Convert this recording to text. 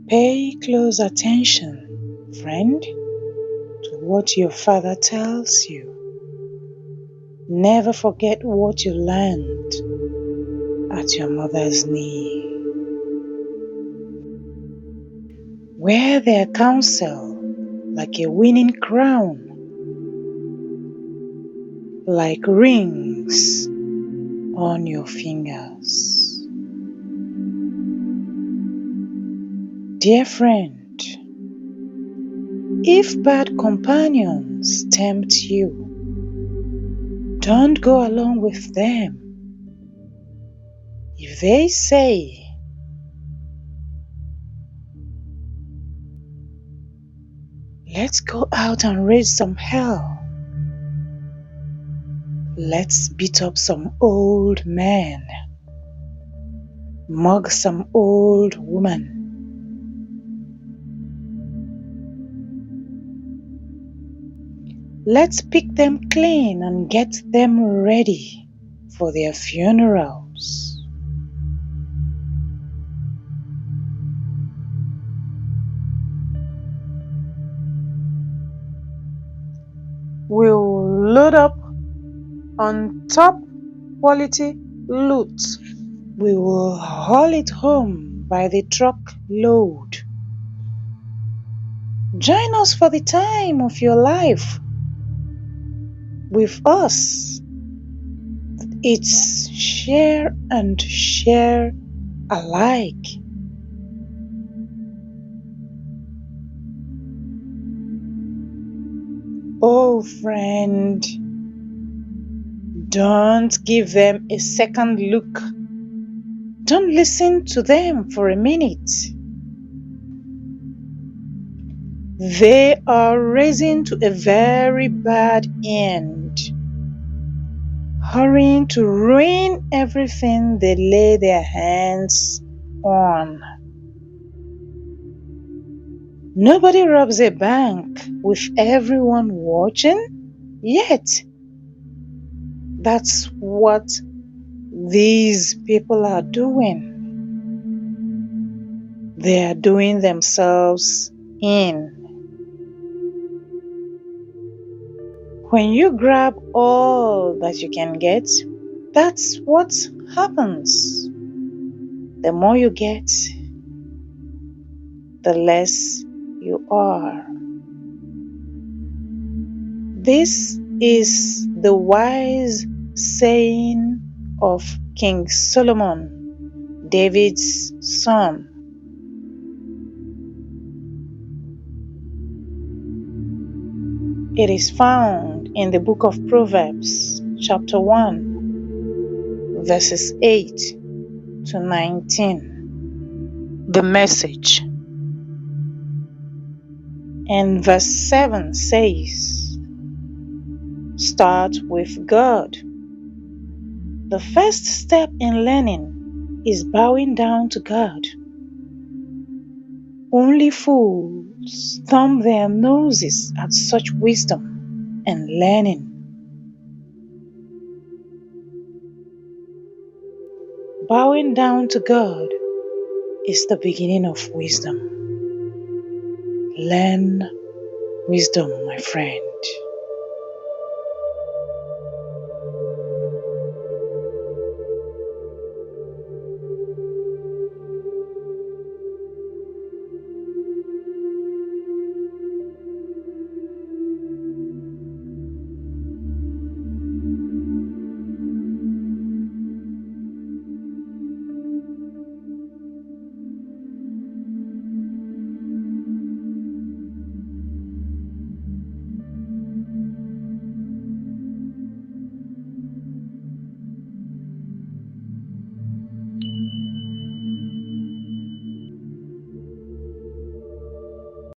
Pay close attention, friend, to what your father tells you. Never forget what you learned at your mother's knee. Wear their counsel like a winning crown, like rings on your fingers. Dear friend, if bad companions tempt you, don't go along with them. If they say, let's go out and raise some hell, let's beat up some old man, mug some old woman, let's pick them clean and get them ready for their funerals. We'll load up on top quality loot. We will haul it home by the truckload. Join us for the time of your life. With us, it's share and share alike. Oh, friend, don't give them a second look. Don't listen to them for a minute. They are racing to a very bad end, hurrying to ruin everything they lay their hands on. Nobody robs a bank with everyone watching, yet that's what these people are doing. They are doing themselves in. When you grab all that you can get, that's what happens. The more you get, the less you are. This is the wise saying of King Solomon, David's son. It is found in the book of Proverbs, chapter 1, verses 8 to 19. The Message. And verse 7 says, start with God. The first step in learning is bowing down to God. Only fools thumb their noses at such wisdom and learning. Bowing down to God is the beginning of wisdom. Learn wisdom, my friend.